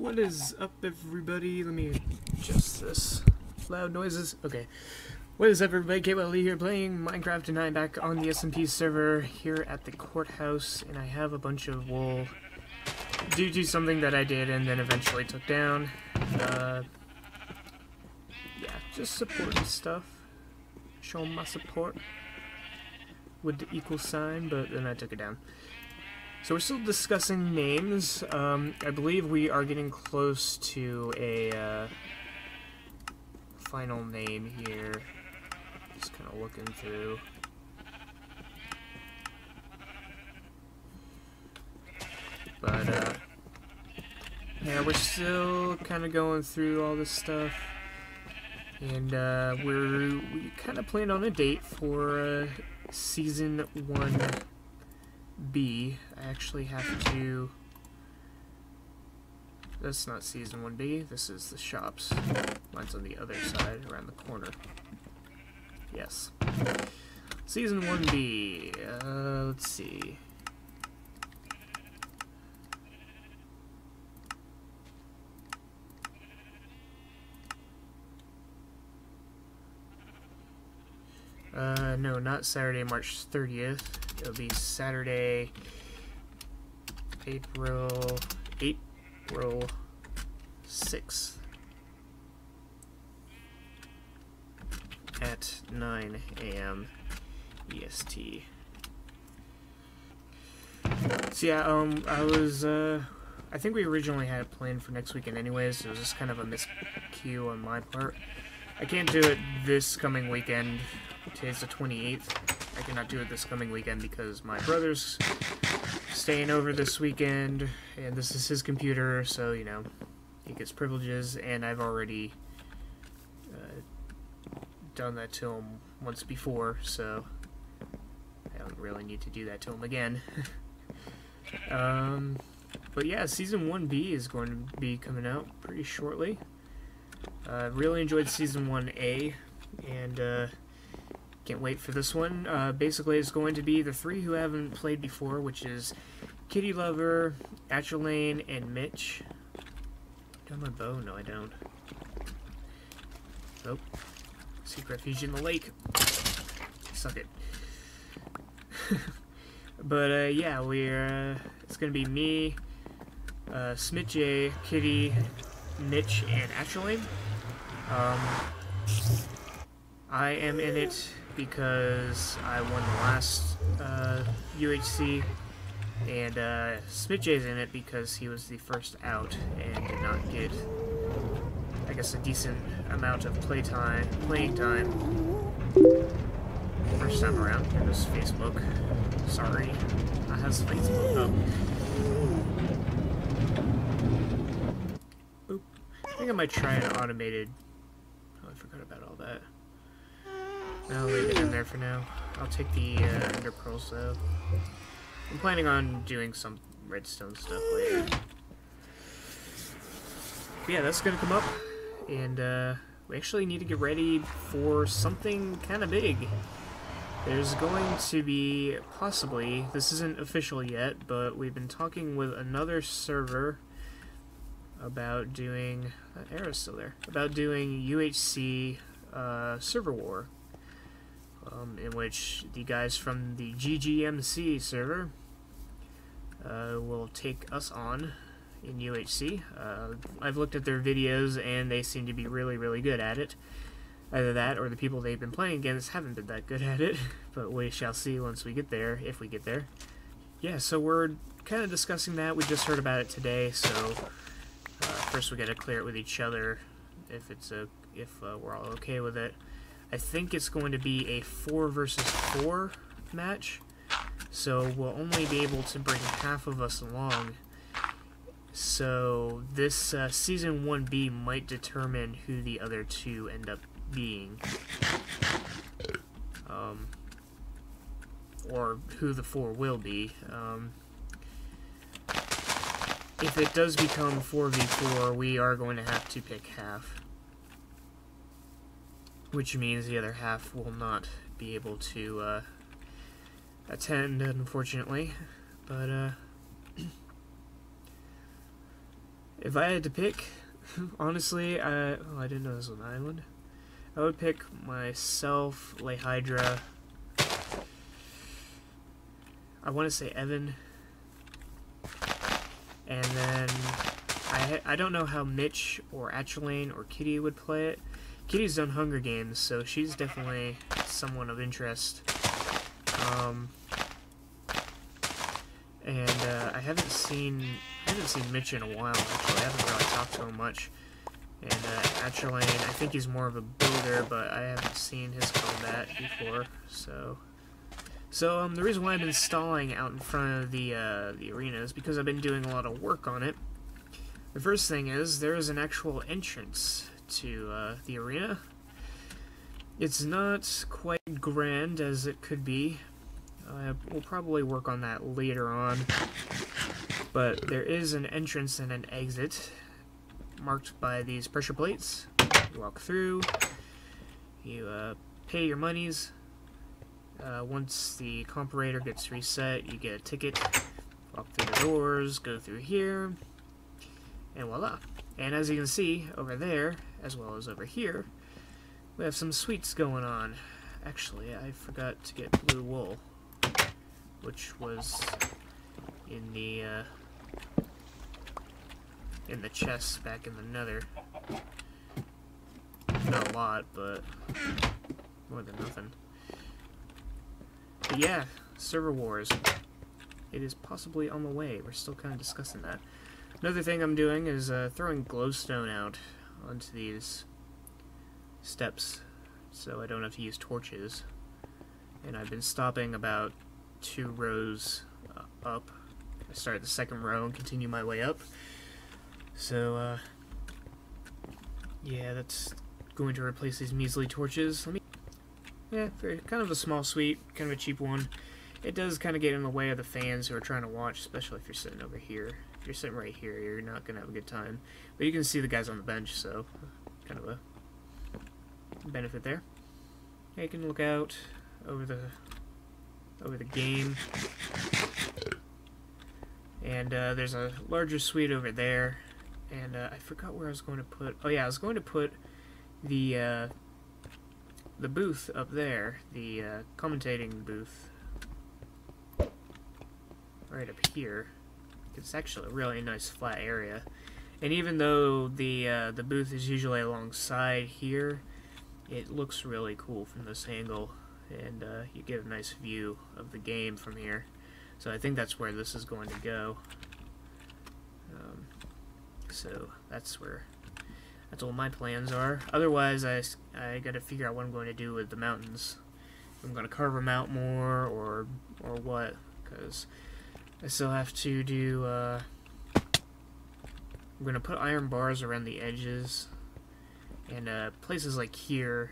What is up, everybody? Let me adjust this. Loud noises. Okay. What is up, everybody? KWL here playing Minecraft tonight, back on the SMP server here at the courthouse, and I have a bunch of wool due to something that I did and then eventually took down. Yeah, just supporting stuff. Showing my support with the equal sign, but then I took it down. So we're still discussing names. I believe we are getting close to a final name here. Just kind of looking through. But yeah, we're still kind of going through all this stuff, and we kind of planned on a date for Season 1B. I actually have to... That's not Season 1B, this is the shops. Mine's on the other side, around the corner. Yes. Season 1B, let's see. No, not Saturday, March 30th. It'll be Saturday, April 6th at 9 a.m. EST. So yeah, I think we originally had it planned for next weekend anyways, so it was just kind of a miscue on my part. I can't do it this coming weekend. Today's the 28th. I cannot do it this coming weekend because my brother's staying over this weekend, and this is his computer, so, you know, he gets privileges, and I've already done that to him once before, so I don't really need to do that to him again. But yeah, Season 1B is going to be coming out pretty shortly. Really enjoyed Season 1A, and can't wait for this one. Basically, it's going to be the three who haven't played before, which is Kitty Lover, Atchelane, and Mitch. Do I have my bow? No, I don't. Nope. Seek refuge in the lake. Suck it. But yeah, it's gonna be me, Smitch, Kitty, Mitch, and Atchelane. I am in it because I won the last UHC, and Smitch's in it because he was the first out and did not get, I guess, a decent amount of playing time. First time around. Here goes Facebook. Sorry, I have Facebook up. Oop. I think I might try an automated. Oh, I forgot about all that. I'll leave it in there for now. I'll take the ender pearls though. I'm planning on doing some redstone stuff later. But yeah, that's gonna come up, and we actually need to get ready for something kind of big. There's going to be, possibly, this isn't official yet, but we've been talking with another server about doing, that arrow's still there, about doing UHC server war. In which the guys from the GGMC server will take us on in UHC. I've looked at their videos and they seem to be really, really good at it. Either that or the people they've been playing against haven't been that good at it, but we shall see once we get there, if we get there. Yeah, so we're kind of discussing that. We just heard about it today, so first we gotta clear it with each other if we're all okay with it. I think it's going to be a 4 versus 4 match, so we'll only be able to bring half of us along. So this Season 1B might determine who the other two end up being. Or who the 4 will be. If it does become 4v4, we are going to have to pick half. Which means the other half will not be able to attend, unfortunately. But If I had to pick, honestly, oh, I didn't know this was an island. I would pick myself, Hydra. I want to say Evan. And then, I don't know how Mitch or Atchelane or Kitty would play it. Kitty's done Hunger Games, so she's definitely someone of interest. And I haven't seen Mitch in a while, actually. I haven't really talked to him much. And Atchelane, I think he's more of a builder, but I haven't seen his combat before, so the reason why I've been stalling out in front of the arena is because I've been doing a lot of work on it. The first thing is, there is an actual entrance to the arena. It's not quite grand as it could be. We'll probably work on that later on. But there is an entrance and an exit marked by these pressure plates. You walk through, you pay your monies. Once the comparator gets reset, you get a ticket, walk through the doors, go through here, and voila. And as you can see, over there, as well as over here, we have some sweets going on. Actually, I forgot to get blue wool, which was in the chest back in the nether. Not a lot, but more than nothing. But yeah, server wars. It is possibly on the way. We're still kind of discussing that. Another thing I'm doing is throwing glowstone out onto these steps, so I don't have to use torches. And I've been stopping about 2 rows up. I start at the second row and continue my way up. So, yeah, that's going to replace these measly torches. Yeah, kind of a small suite, kind of a cheap one. It does kind of get in the way of the fans who are trying to watch, especially if you're sitting over here. If you're sitting right here, you're not going to have a good time. But you can see the guys on the bench, so kind of a benefit there. Yeah, you can look out over the game. And there's a larger suite over there. And I forgot where I was going to put... Oh yeah, I was going to put the booth up there, the commentating booth, right up here. It's actually a really nice flat area, and even though the booth is usually alongside here, it looks really cool from this angle, and you get a nice view of the game from here. So I think that's where this is going to go. So that's all my plans are. Otherwise, I got to figure out what I'm going to do with the mountains. If I'm going to carve them out more, or what, because I still have to do, I'm going to put iron bars around the edges, and places like here,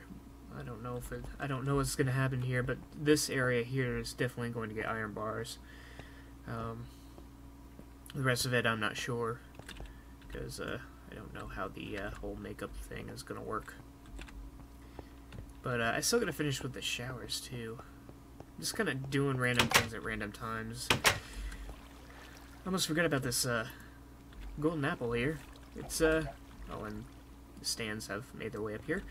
I don't know what's going to happen here, but this area here is definitely going to get iron bars. The rest of it I'm not sure, because I don't know how the whole makeup thing is going to work. But I still got to finish with the showers too. Just kind of doing random things at random times. I almost forgot about this golden apple here. It's oh, and the stands have made their way up here.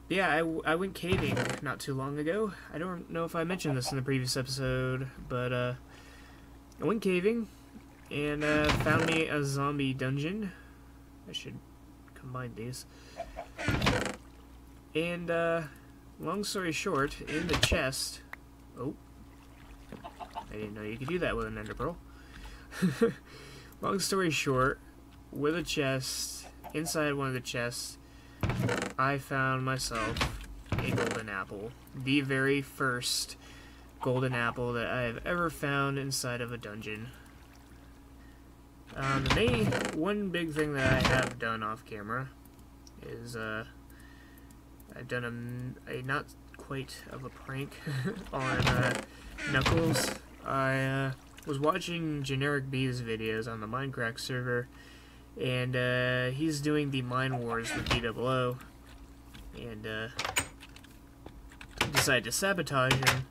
But yeah, I went caving not too long ago. I don't know if I mentioned this in the previous episode, but I went caving and found me a zombie dungeon. I should combine these. And long story short, in the chest. Oh, I didn't know you could do that with an ender pearl. Long story short, with a chest, inside one of the chests, I found myself a golden apple. The very first golden apple that I have ever found inside of a dungeon. The one big thing that I have done off camera is I've done a not quite of a prank on Knuckles. I was watching Generic B's videos on the Minecraft server, and he's doing the Mine Wars with BWO, and decided to sabotage him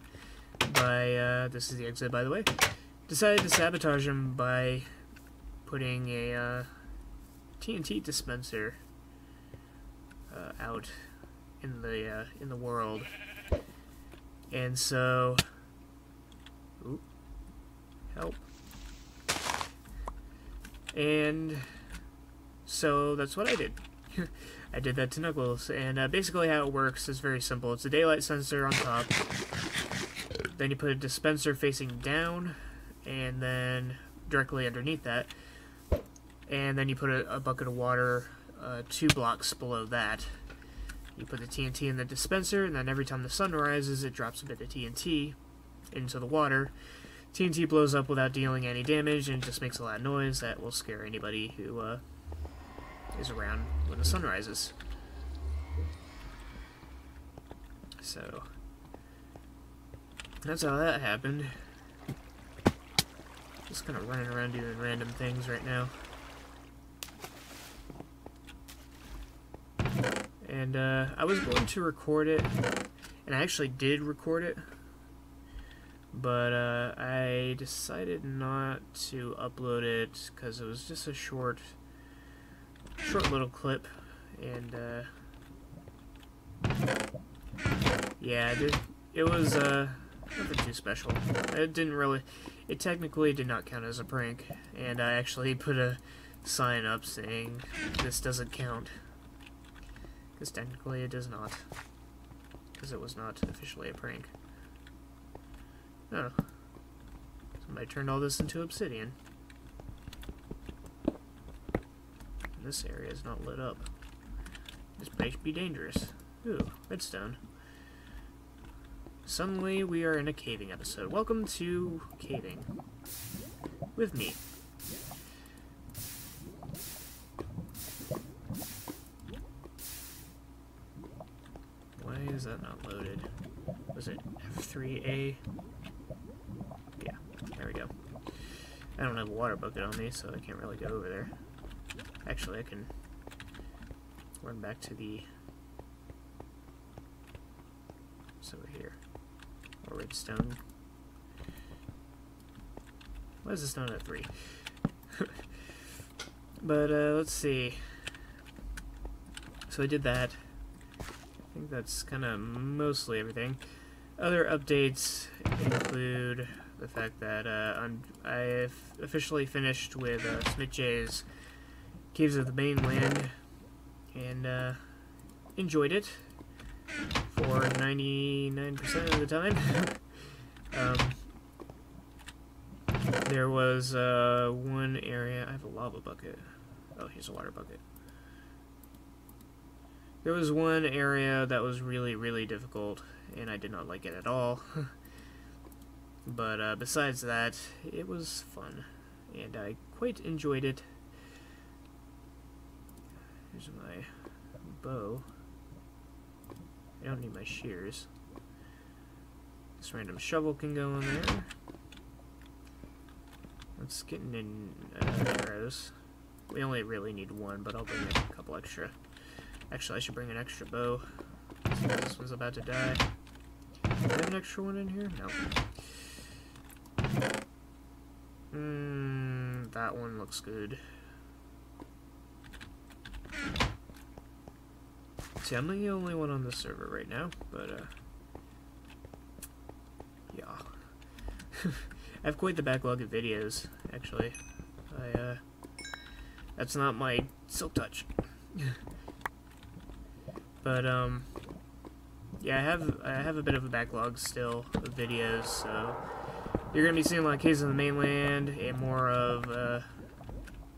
by, this is the exit by the way, decided to sabotage him by putting a TNT dispenser out in the world, and so, ooh, help, and so that's what I did. I did that to Knuckles, and basically how it works is very simple. It's a daylight sensor on top, then you put a dispenser facing down, and then directly underneath that, and then you put a bucket of water 2 blocks below that. You put the TNT in the dispenser, and then every time the sun rises, it drops a bit of TNT into the water. TNT blows up without dealing any damage, and just makes a loud noise that will scare anybody who is around when the sun rises. So that's how that happened. Just kind of running around doing random things right now. And I was going to record it, and I actually did record it, but I decided not to upload it because it was just a short little clip, and yeah, it was nothing too special. It technically did not count as a prank, and I actually put a sign up saying this doesn't count, because technically it does not, because it was not officially a prank. Oh, somebody turned all this into obsidian. This area is not lit up. This might be dangerous. Ooh, redstone. Suddenly we are in a caving episode. Welcome to caving with me. Why is that not loaded? Was it F3A? Yeah, there we go. I don't have a water bucket on me, so I can't really go over there. Actually, I can run back to the... It's over here. Or redstone. Why is this not at 3? But, let's see. So I did that. I think that's kind of mostly everything. Other updates include the fact that I've officially finished with Smith J's Caves of the Mainland, and enjoyed it for 99% of the time. There was one area. I have a lava bucket. Oh, here's a water bucket. There was one area that was really, really difficult, and I did not like it at all. But besides that, it was fun, and I quite enjoyed it. Here's my bow. I don't need my shears. This random shovel can go in there. Let's get in arrows. We only really need one, but I'll bring a couple extra. Actually, I should bring an extra bow. This was about to die. Do I have an extra one in here? No. That one looks good. See, I'm the only one on the server right now, but, yeah. I have quite the backlog of videos, actually. That's not my silk touch. But, yeah, I have a bit of a backlog still of videos, so you're gonna be seeing a lot of Caves of the Mainland and more of,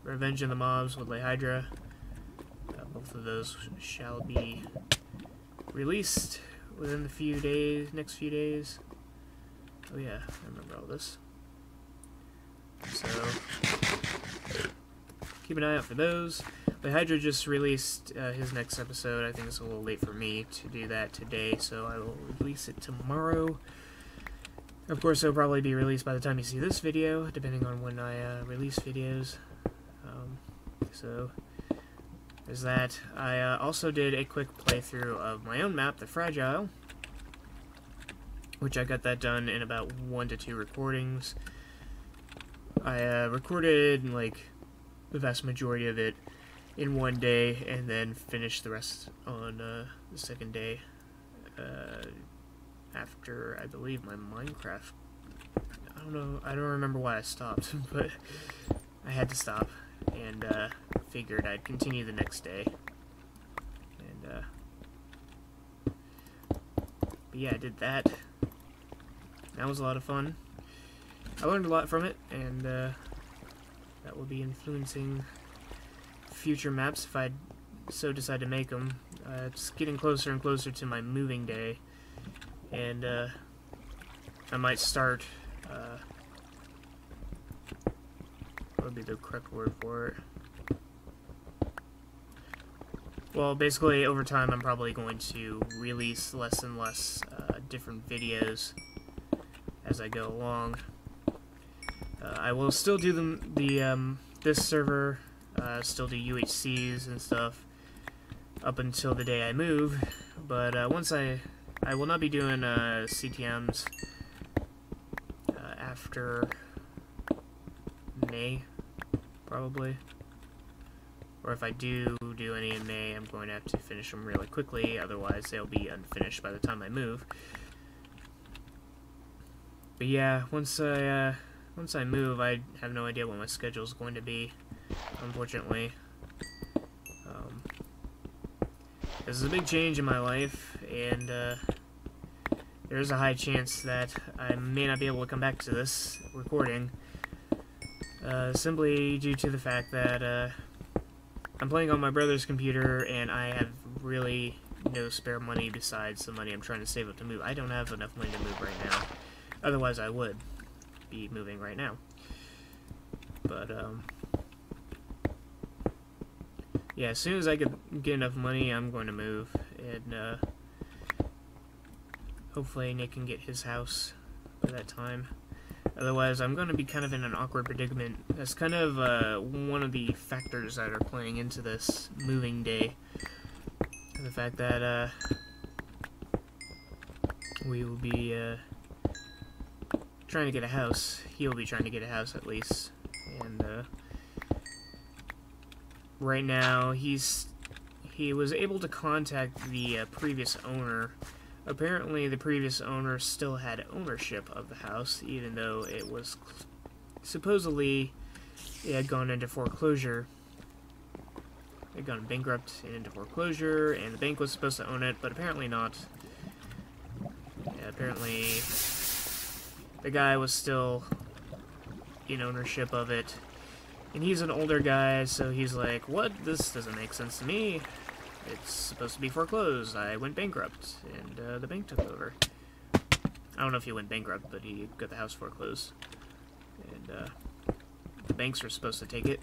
Revenge of the Mobs with Hydra. Both of those shall be released within the next few days. Oh yeah, I remember all this. So, keep an eye out for those. Hydra just released his next episode. I think it's a little late for me to do that today, so I will release it tomorrow. Of course, it'll probably be released by the time you see this video, depending on when I release videos. So, there's that. I also did a quick playthrough of my own map, The Fragile, which I got that done in about 1 to 2 recordings. I recorded, like, the vast majority of it in one day, and then finish the rest on the second day. After, I believe, my Minecraft. I don't remember why I stopped, but I had to stop, and figured I'd continue the next day. And but yeah, I did that. That was a lot of fun. I learned a lot from it, and that will be influencing future maps if I so decide to make them. It's getting closer and closer to my moving day, and I might start, what would be the correct word for it? Well, basically, over time, I'm probably going to release less and less different videos as I go along. I will still do this server, still do UHCs and stuff up until the day I move, but once I will not be doing CTMs after May, probably. Or if I do any in May, I'm going to have to finish them really quickly, otherwise they'll be unfinished by the time I move. But yeah, once I move, I have no idea what my schedule is going to be, unfortunately. This is a big change in my life, and there's a high chance that I may not be able to come back to this recording, simply due to the fact that I'm playing on my brother's computer, and I have really no spare money besides the money I'm trying to save up to move. I don't have enough money to move right now. Otherwise, I would be moving right now. But, yeah, as soon as I get enough money, I'm going to move. And, hopefully Nick can get his house by that time. Otherwise, I'm going to be kind of in an awkward predicament. That's kind of one of the factors that are playing into this moving day. The fact that we will be trying to get a house. He'll be trying to get a house at least. And right now, he was able to contact the previous owner. Apparently, the previous owner still had ownership of the house, even though it was supposedly it had gone into foreclosure. It had gone bankrupt and into foreclosure, and the bank was supposed to own it, but apparently not. Yeah, apparently, the guy was still in ownership of it, and he's an older guy, so he's like, "What? This doesn't make sense to me. It's supposed to be foreclosed. I went bankrupt, and the bank took over." I don't know if he went bankrupt, but he got the house foreclosed. And the banks were supposed to take it,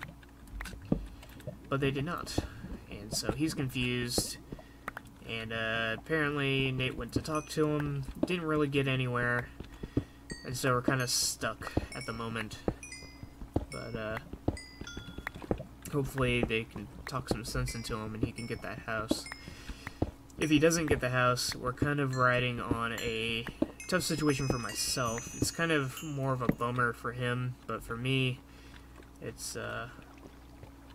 but they did not. And so he's confused, and apparently Nate went to talk to him, didn't really get anywhere, and so we're kind of stuck at the moment. But hopefully they can talk some sense into him and he can get that house. If he doesn't get the house, we're kind of riding on a tough situation for myself. It's kind of more of a bummer for him, but for me, it's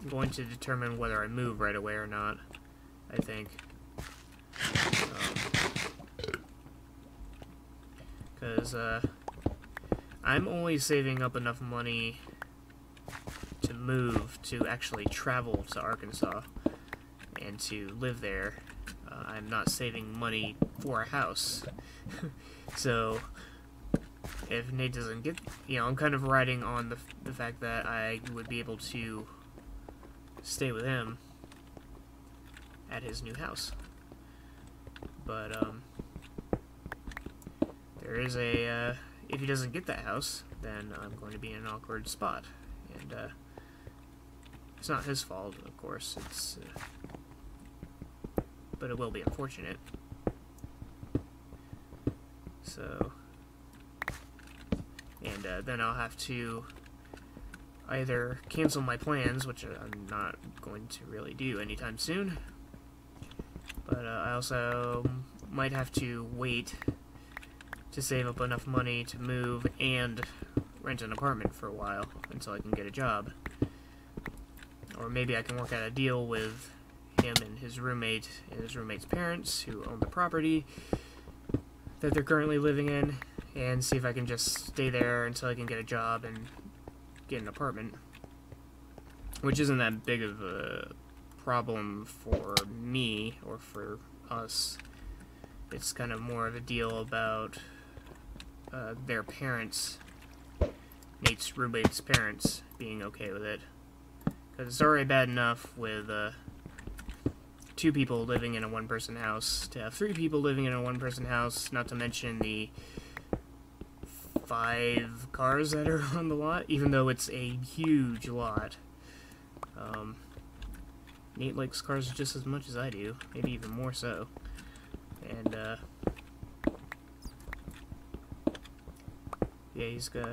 going to determine whether I move right away or not, I think. Because I'm only saving up enough money to move to actually travel to Arkansas and to live there. I'm not saving money for a house. So if Nate doesn't get, I'm kind of riding on the fact that I would be able to stay with him at his new house. But there is a if he doesn't get that house, then I'm going to be in an awkward spot. And it's not his fault, of course. It's but it will be unfortunate. So, and then I'll have to either cancel my plans, which I'm not going to really do anytime soon, but I also might have to wait to save up enough money to move and rent an apartment for a while until I can get a job. Or maybe I can work out a deal with him and his roommate's parents who own the property that they're currently living in, and see if I can just stay there until I can get a job and get an apartment. Which isn't that big of a problem for me or for us. It's kind of more of a deal about their parents, Nate's roommate's parents, being okay with it. Because it's already bad enough with 2 people living in a one-person house, to have 3 people living in a one-person house, not to mention the 5 cars that are on the lot, even though it's a huge lot. Nate likes cars just as much as I do, maybe even more so. And, yeah, he's got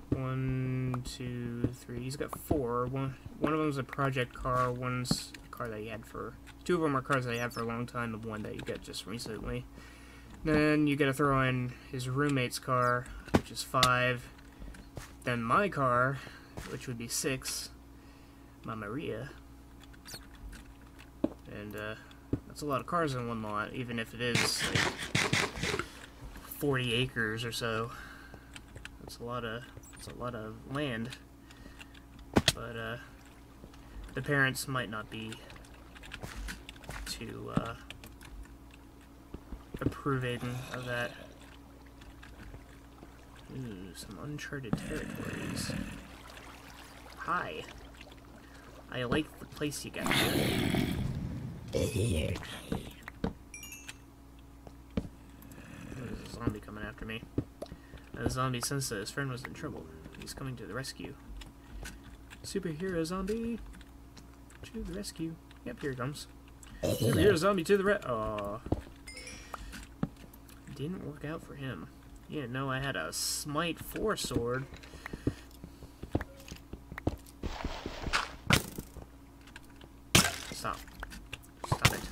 1, 2, 3, he's got 4. One of them's a project car, one's a car that he had for... 2 of them are cars that he had for a long time, and one that you got just recently. Then you gotta throw in his roommate's car, which is 5. Then my car, which would be 6. My Maria. And, that's a lot of cars in one lot, even if it is, like, 40 acres or so. That's a lot of land. But, the parents might not be too, approving of that. Ooh, some uncharted territories. Hi. I like the place you got here. There's a zombie coming after me. The zombie sensed that his friend was in trouble. He's coming to the rescue. Superhero zombie to the rescue. Yep, here he comes. Superhero zombie to the Aw. Didn't work out for him. You didn't know I had a Smite 4 sword. Stop. Stop it.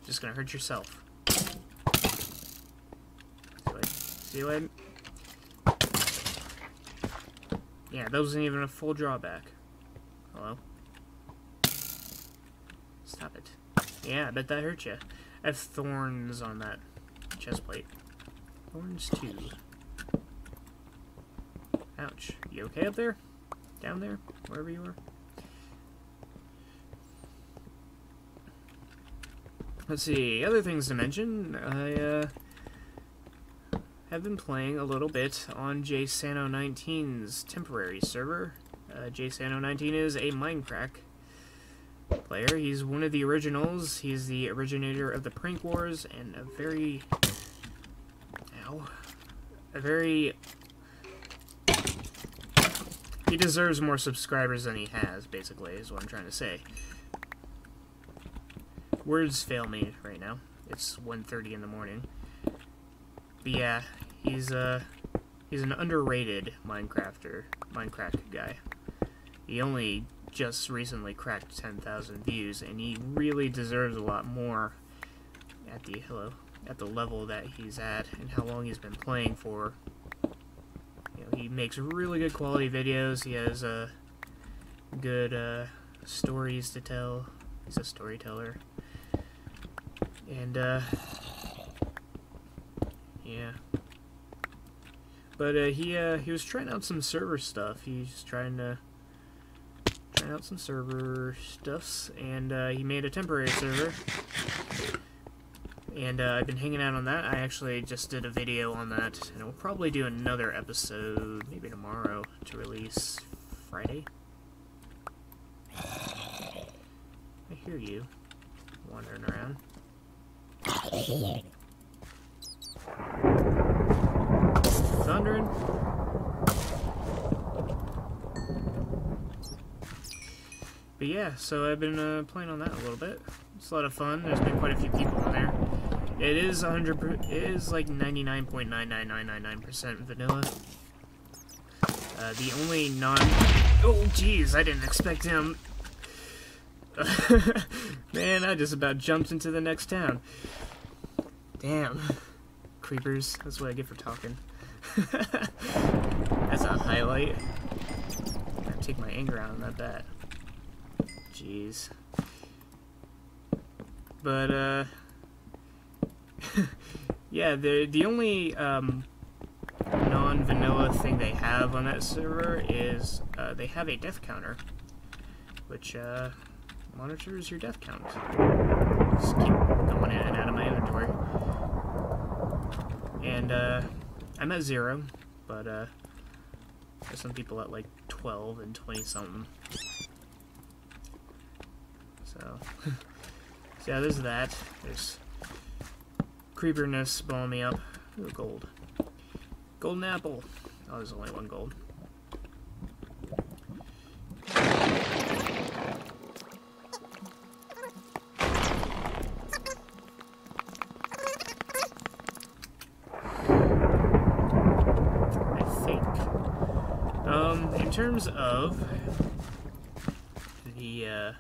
Just gonna hurt yourself. See you later. Yeah, that wasn't even a full drawback. Hello? Stop it. Yeah, I bet that hurt you. I have thorns on that chest plate. Thorns too. Ouch. You okay up there? Down there? Wherever you are? Let's see, other things to mention. I have been playing a little bit on JSano19's temporary server. JSano19 is a Minecraft player. He's one of the originals. He's the originator of the Prank Wars and a very... He deserves more subscribers than he has, basically, is what I'm trying to say. Words fail me right now. It's 1:30 in the morning. But yeah, he's an underrated Minecraft guy. He only just recently cracked 10,000 views, and he really deserves a lot more at the level that he's at and how long he's been playing for. You know, he makes really good quality videos. He has good stories to tell. He's a storyteller. And yeah. But he was trying out some server stuff. He's trying out some server stuffs, and he made a temporary server. And I've been hanging out on that. I actually just did a video on that, and we'll probably do another episode, maybe tomorrow, to release Friday. I hear you wandering around. Thundering. But yeah, so I've been playing on that a little bit. It's a lot of fun. There's been quite a few people in there. It is 100%. It is like 99.99999% vanilla. The only non. Oh, jeez! I didn't expect him. Man, I just about jumped into the next town. Damn. Creepers. That's what I get for talking. That's a highlight. I take my anger out on that bat. jeez. But, yeah, the only, non-vanilla thing they have on that server is, they have a death counter, which, monitors your death count. Just keep going in and out of my inventory. And, I'm at 0, but, there's some people at, like, 12 and 20-something. So, so, yeah, there's that. There's creeperness blowing me up. Ooh, gold. Golden apple. Oh, there's only one gold. In terms of the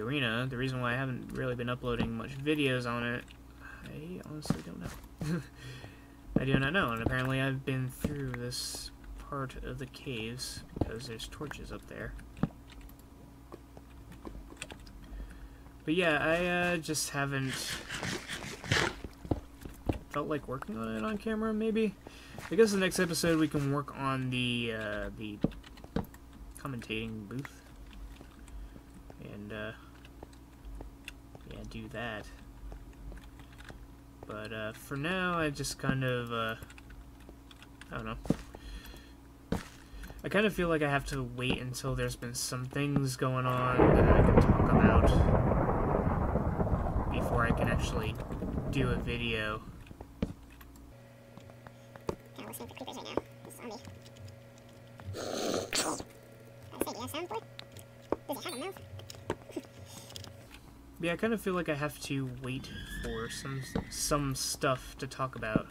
arena, the reason why I haven't really been uploading much videos on it, I honestly don't know. I do not know, and apparently I've been through this part of the caves because there's torches up there. But yeah, I just haven't felt like working on it on camera, maybe. I guess the next episode we can work on the commentating booth. And, yeah, do that. But, for now, I just kind of, I don't know. I kind of feel like I have to wait until there's been some things going on that I can talk about before I can actually do a video. Kind of listening for creepers right now. This zombie. I was saying, do you have sound for it? Does it have a mouth? Yeah, I kind of feel like I have to wait for some stuff to talk about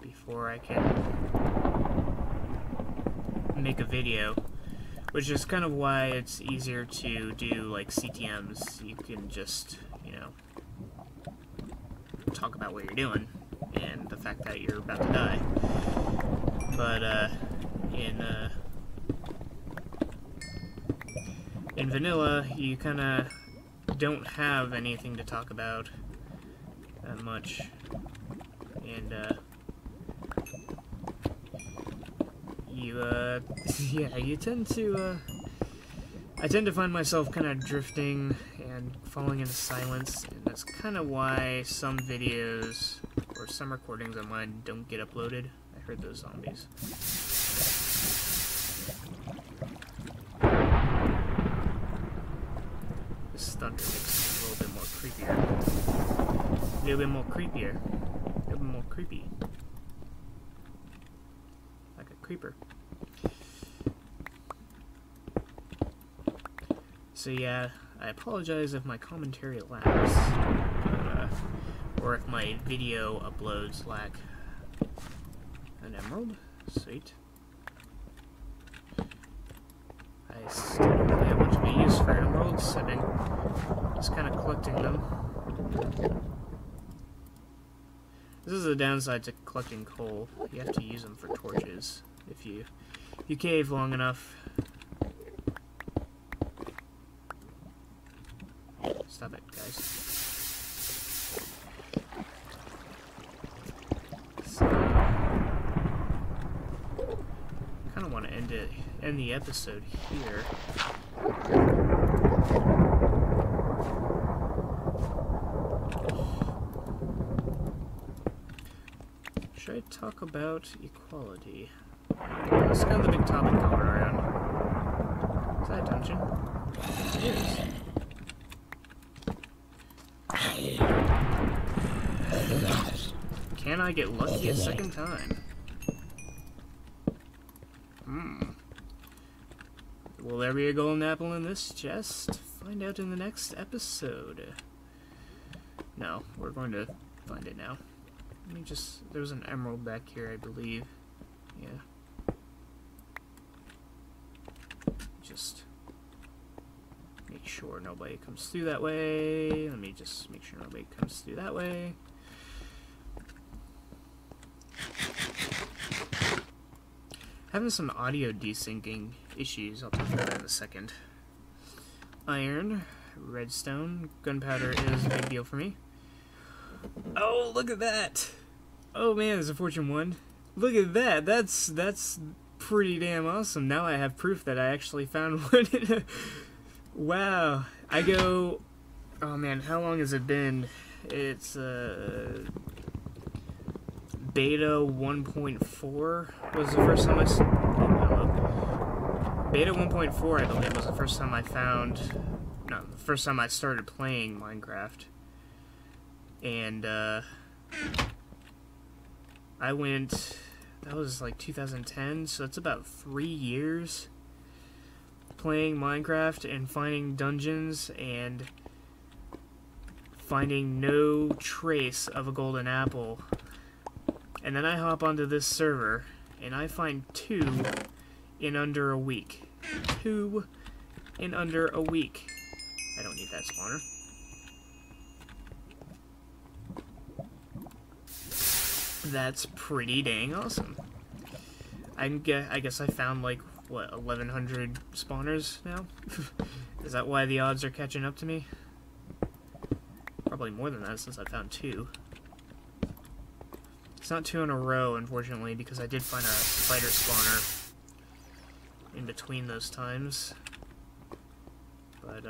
before I can make a video, which is kind of why it's easier to do like CTMs. You can just, you know, talk about what you're doing and the fact that you're about to die. But in vanilla, you kind of don't have anything to talk about that much, and yeah, you tend to I tend to find myself kind of drifting and falling into silence, and that's kind of why some videos or some recordings of mine don't get uploaded. I heard those zombies. This thunder makes it a little bit more creepier. A little bit more creepier. A little bit more creepy. Like a creeper. So yeah, I apologize if my commentary lags, or if my video uploads lag. An emerald? Sweet. I still don't really have much of a use for emeralds. I've been just kind of collecting them. This is the downside to collecting coal. You have to use them for torches if you cave long enough. Stop it, guys. So, kind of want to end the episode here. Should I talk about equality? That's kind of the big topic going around. Is that dungeon? It is. Can I get lucky a second time? Will there be a golden apple in this chest? Find out in the next episode. No, we're going to find it now. Let me just... There was an emerald back here, I believe. Yeah. Just make sure nobody comes through that way. Let me just make sure nobody comes through that way. Having some audio desyncing issues. I'll talk about that in a second. iron, redstone, gunpowder is a big deal for me. Oh, look at that! Oh man, there's a fortune 1. Look at that! That's pretty damn awesome. Now I have proof that I actually found one. Wow. I go... Oh man, how long has it been? It's beta 1.4 was the first time Beta 1.4, I believe, was the first time I found... No, the first time I started playing Minecraft. And, I went... That was like 2010, so it's about 3 years playing Minecraft and finding dungeons and finding no trace of a golden apple. And then I hop onto this server and I find 2 in under a week. 2 in under a week. I don't need that spawner. That's pretty dang awesome. I guess I found like, what, 1,100 spawners now? Is that why the odds are catching up to me? Probably more than that since I found 2. It's not 2 in a row, unfortunately, because I did find a spider spawner in between those times. But,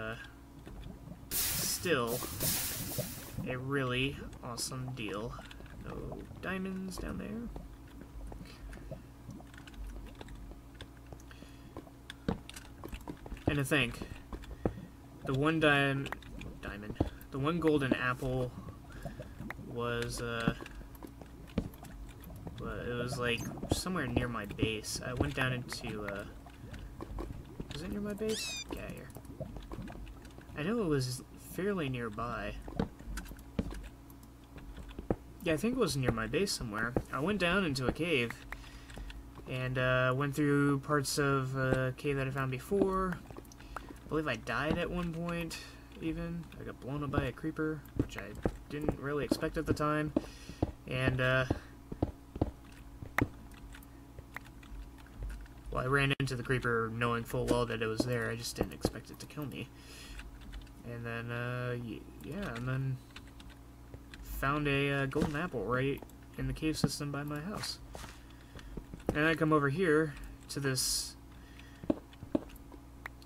still, a really awesome deal. No diamonds down there. And to think, the one the one golden apple was, it was like somewhere near my base. I went down into, was it near my base? Get out of here. I know it was fairly nearby. Yeah, I think it was near my base somewhere. I went down into a cave and went through parts of a cave that I found before. I believe I died at one point, even. I got blown up by a creeper, which I didn't really expect at the time. And, well, I ran into the creeper knowing full well that it was there. I just didn't expect it to kill me. And then, yeah, and then found a golden apple right in the cave system by my house. And I come over here to this,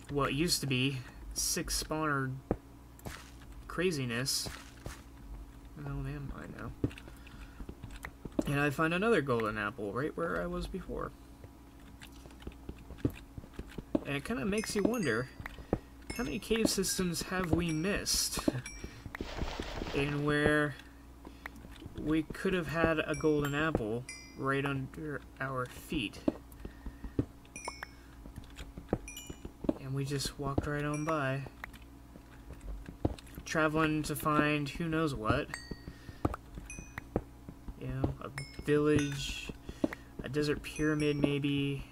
what used to be 6 spawner craziness. Where the hell am I now? And I find another golden apple right where I was before. And it kind of makes you wonder, how many cave systems have we missed? In where we could have had a golden apple right under our feet. And we just walked right on by. Traveling to find who knows what. You know, a village, a desert pyramid maybe.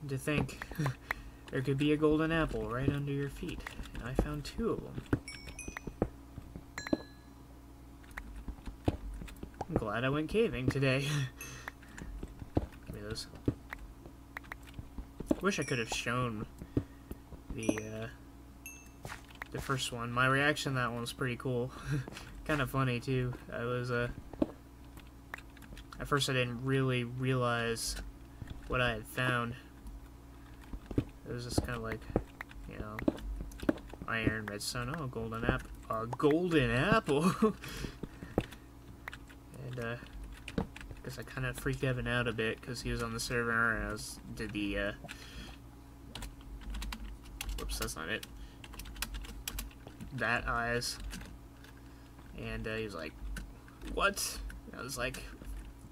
To think there could be a golden apple right under your feet. And I found 2 of them. I'm glad I went caving today. Give me those. Wish I could have shown the first one. My reaction to that one was pretty cool. Kind of funny too. I was at first I didn't really realize what I had found. It was just kind of like, you know, iron, redstone, oh, golden apple. A golden apple! And, I guess I kind of freaked Evan out a bit, because he was on the server, and I did the, whoops, that's not it. That eyes. And, he was like, what? I was like,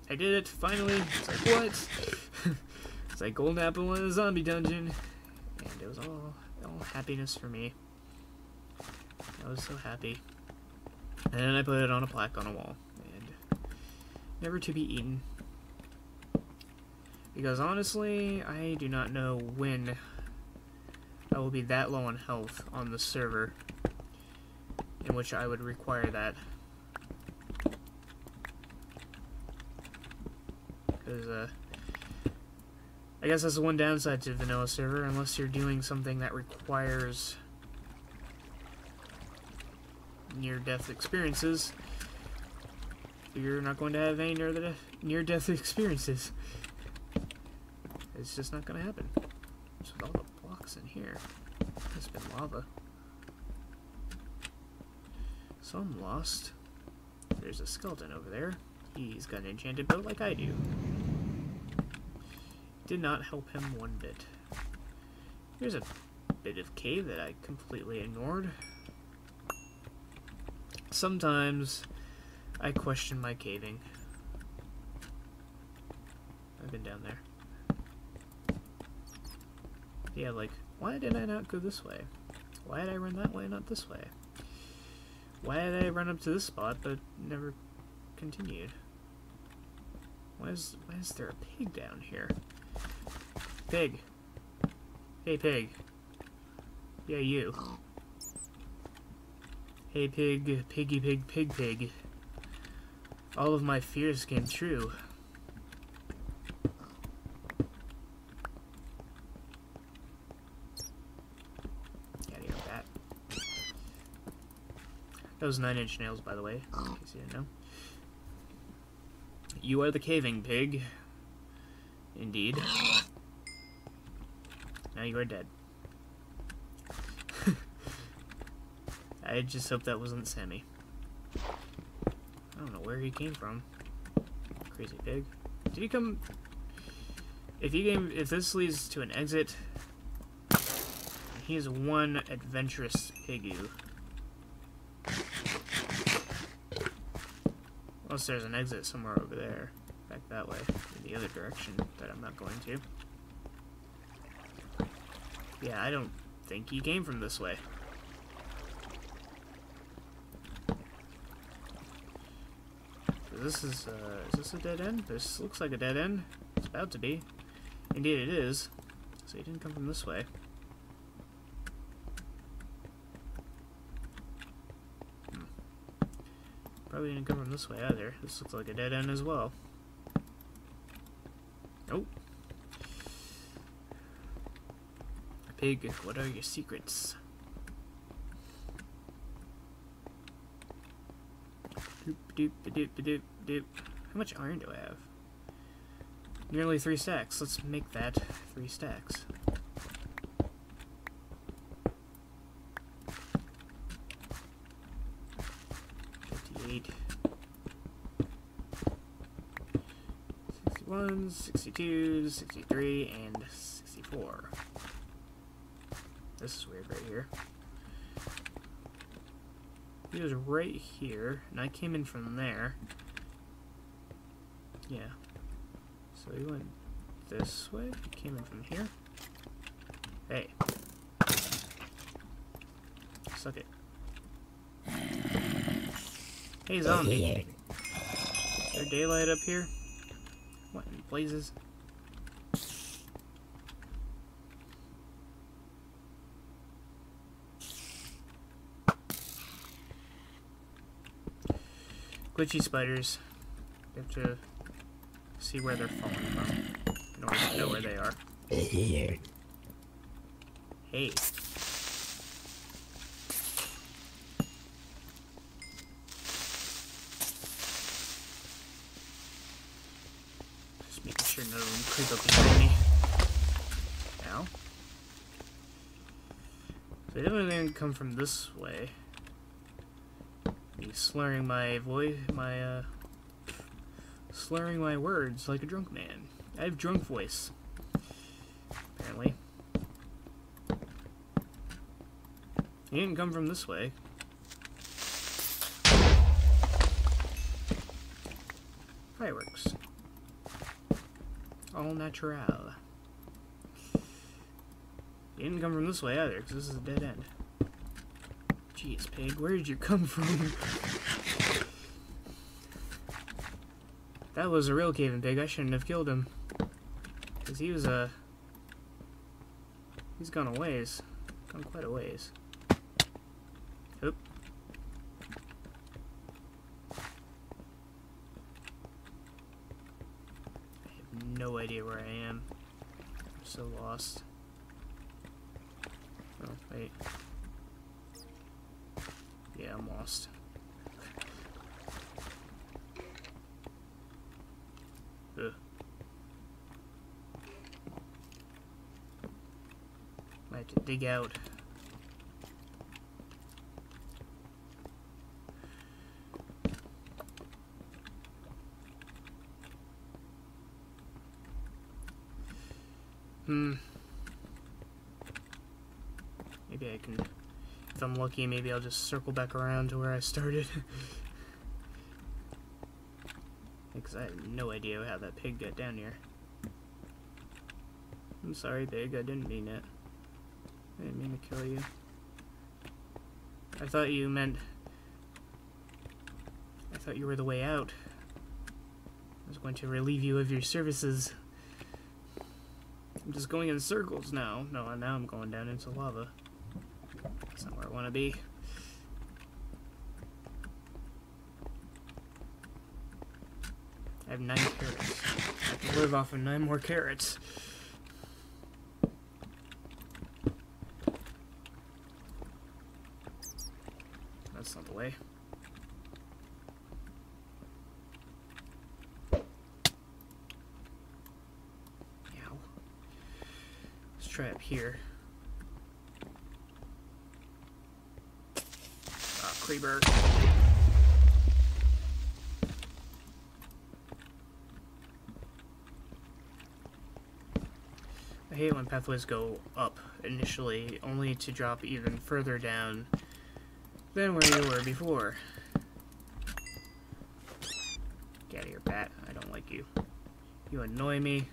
I did it, finally. It's like, what? It's like golden apple in a zombie dungeon. And it was all happiness for me. I was so happy. And then I put it on a plaque on a wall. And never to be eaten. Because honestly, I do not know when I will be that low on health on the server in which I would require that. Because, I guess that's the one downside to vanilla server, unless you're doing something that requires near-death experiences. You're not going to have any near-death experiences. It's just not going to happen. So with all the blocks in here, it's been lava. So I'm lost. There's a skeleton over there. He's got an enchanted bow like I do. Did not help him one bit. Here's a bit of cave that I completely ignored. Sometimes I question my caving. I've been down there. Yeah, like, why did I not go this way? Why did I run that way, not this way? Why did I run up to this spot, but never continued? Why is there a pig down here? Pig. Hey, pig. Yeah, you. Hey, pig, piggy pig, pig pig. All of my fears came true. Those 9-inch nails, by the way, in case you didn't know. You are the caving pig. Indeed. Now you are dead. I just hope that wasn't Sammy. I don't know where he came from. Crazy pig. Did he come... If this leads to an exit, he is one adventurous piggy. Unless there's an exit somewhere over there. Back that way. In the other direction that I'm not going to. Yeah, I don't think he came from this way. So this is this a dead end? This looks like a dead end. It's about to be. Indeed it is. So he didn't come from this way. Probably didn't come from this way either. This looks like a dead end as well. Nope. Pig, what are your secrets? Doop doop doop doop doop. How much iron do I have? Nearly 3 stacks. Let's make that 3 stacks. One, 62, 63, and 64. This is weird right here. He was right here, and I came in from there. Yeah. So he went this way, came in from here. Hey. Suck it. Hey, zombie. Is there daylight up here? What in blazes? Glitchy spiders. You have to see where they're falling from in order to know where they are. Hey. Making sure none of them creep up behind me. Ow. So they definitely didn't come from this way. He's slurring my voice, slurring my words like a drunk man. I have drunk voice. Apparently. He didn't come from this way. Fireworks. All natural. You didn't come from this way either, because this is a dead end. Jeez, pig, where did you come from? That was a real caving pig. I shouldn't have killed him. Because he was he's gone a ways. Gone quite a ways. Oop. I have no idea where I am. So lost. Oh, wait. Yeah, I'm lost. Ugh. I have to dig out. Maybe I can, if I'm lucky, maybe I'll just circle back around to where I started. Because I have no idea how that pig got down here. I'm sorry, pig, I didn't mean it. I didn't mean to kill you. I thought you meant... I thought you were the way out. I was going to relieve you of your services. I'm just going in circles now. No, now I'm going down into lava. That's not where I want to be. I have 9 carrots. I can live off of 9 more carrots. That's not the way. Ow. Let's try up here. Ah, creeper. I hate when pathways go up initially, only to drop even further down than where you were before. Get out of here, bat. I don't like you. You annoy me.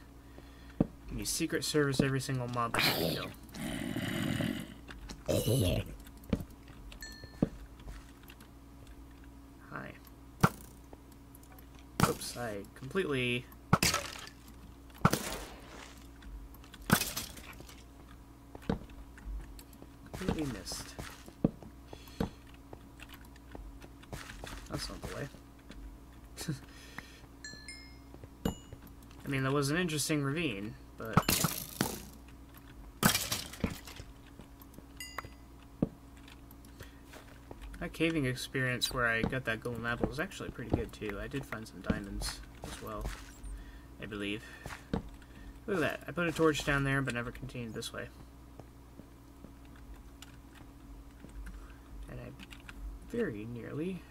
And you secret service every single mob that you kill. Hi. Oops, I completely... missed. That's not the way. I mean, that was an interesting ravine, but... that caving experience where I got that golden apple was actually pretty good, too. I did find some diamonds as well, I believe. Look at that. I put a torch down there, but never continued this way. Very nearly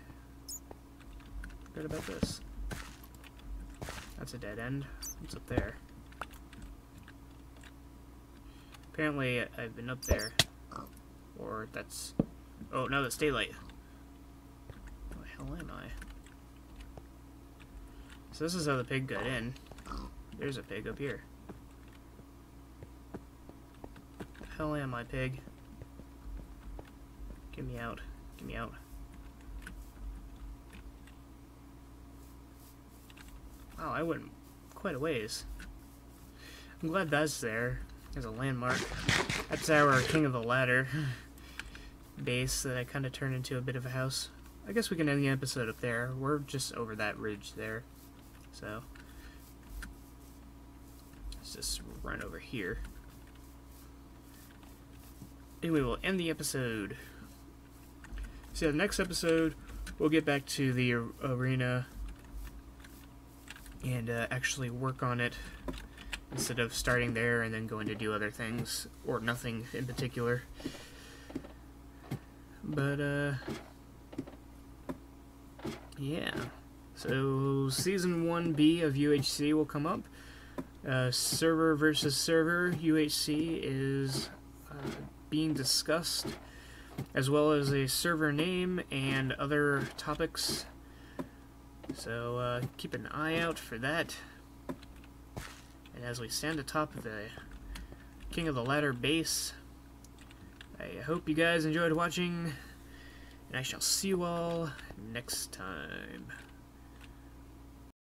forgot about this. That's a dead end. What's up there? Apparently I've been up there. Or that's... oh, no, that's daylight. Where the hell am I? So this is how the pig got in. There's a pig up here. Where the hell am I, pig? Get me out. Get me out. Wow, I went quite a ways. I'm glad that's there as a landmark. That's our King of the Ladder base that I kind of turned into a bit of a house. I guess we can end the episode up there. We're just over that ridge there. So, let's just run over here. Anyway, we'll end the episode. So the next episode, we'll get back to the arena and actually work on it instead of starting there and then going to do other things, or nothing in particular. But, yeah. So, Season 1B of UHC will come up. Server versus server UHC is being discussed, as well as a server name and other topics. So keep an eye out for that. And as we stand atop of the King of the Ladder base, I hope you guys enjoyed watching, and I shall see you all next time.